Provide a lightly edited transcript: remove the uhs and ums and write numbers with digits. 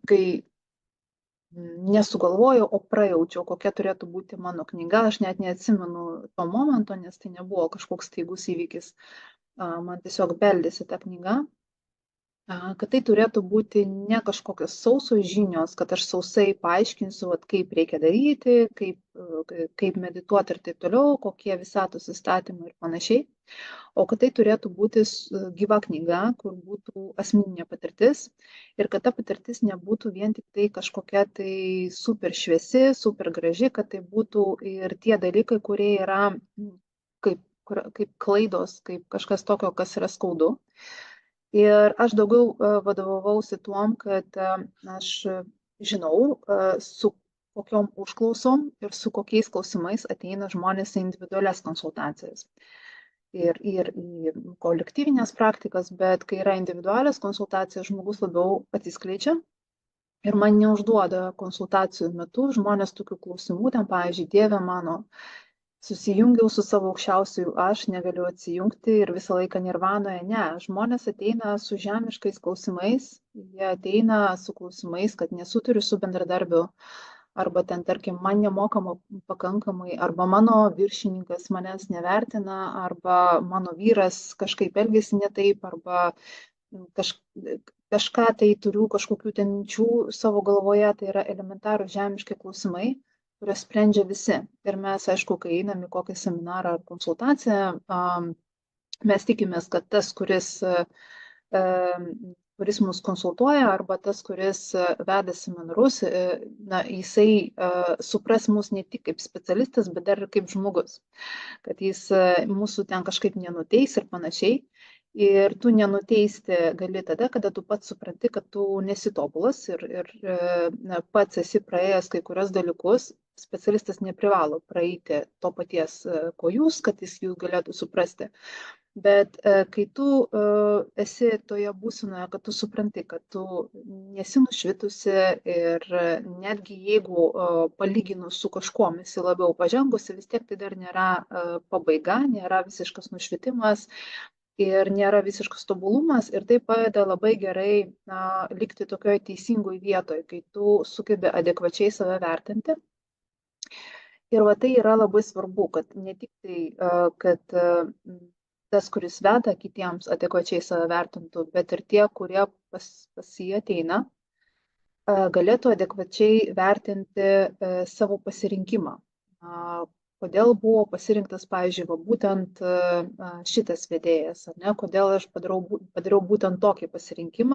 kai nesugalvojau, o prajaučiau, kokia turėtų būti mano knyga. Aš net neatsimenu to momento, nes tai nebuvo kažkoks staigus įvykis. Man tiesiog beldėsi ta knyga, kad tai turėtų būti ne kažkokios sausos žinios, kad aš sausai paaiškinsiu, vat, kaip reikia daryti, kaip medituoti ir taip toliau, kokie visatos įstatymai ir panašiai. O kad tai turėtų būti gyva knyga, kur būtų asmeninė patirtis ir kad ta patirtis nebūtų vien tik tai kažkokia tai super šviesi, super graži, kad tai būtų ir tie dalykai, kurie yra kaip klaidos, kaip kažkas tokio, kas yra skaudu. Ir aš daugiau vadovavausi tuom, kad aš žinau, su kokiom užklausom ir su kokiais klausimais ateina žmonės į individualias konsultacijas. Ir į kolektyvinės praktikas, bet kai yra individualias konsultacijas, žmogus labiau atsiskleidžia ir man neužduoda konsultacijų metu žmonės tokių klausimų, ten, pavyzdžiui, Dieve mano, susijungiau su savo aukščiausiųjų aš, negaliu atsijungti ir visą laiką nirvanoje. Ne, žmonės ateina su žemiškais klausimais, jie ateina su klausimais, kad nesuturiu su bendradarbiu, arba ten, tarkim, man nemokama pakankamai, arba mano viršininkas manęs nevertina, arba mano vyras kažkaip elgesi ne taip, arba kažką tai turiu, kažkokių ten minčių savo galvoje, tai yra elementarūs žemiški klausimai, kurias sprendžia visi. Ir mes, aišku, kai einam į kokį seminarą ar konsultaciją, mes tikimės, kad tas, kuris mus konsultuoja, arba tas, kuris veda seminarus, jisai supras mus ne tik kaip specialistas, bet dar ir kaip žmogus. Kad jis mūsų ten kažkaip nenuteis ir panašiai. Ir tu nenuteisti gali tada, kada tu pats supranti, kad tu nesi tobulas ir pats esi praėjęs kai kurios dalykus. Specialistas neprivalo praeiti to paties, ko jūs, kad jis jūs galėtų suprasti. Bet kai tu esi toje būsenoje, kad tu supranti, kad tu nesi nušvitusi ir netgi jeigu palyginus su kažkuom esi labiau pažengusi, vis tiek tai dar nėra pabaiga, nėra visiškas nušvitimas. Ir nėra visiškas tobulumas ir tai padeda labai gerai likti tokioje teisingoje vietoje, kai tu sugebi adekvačiai save vertinti. Ir va tai yra labai svarbu, kad ne tik tai, kad tas, kuris veda kitiems adekvačiai save vertintų, bet ir tie, kurie pas jį ateina, galėtų adekvačiai vertinti savo pasirinkimą. Kodėl buvo pasirinktas, pavyzdžiui, būtent šitas vedėjas, ar ne? Kodėl aš padariau būtent tokį pasirinkimą,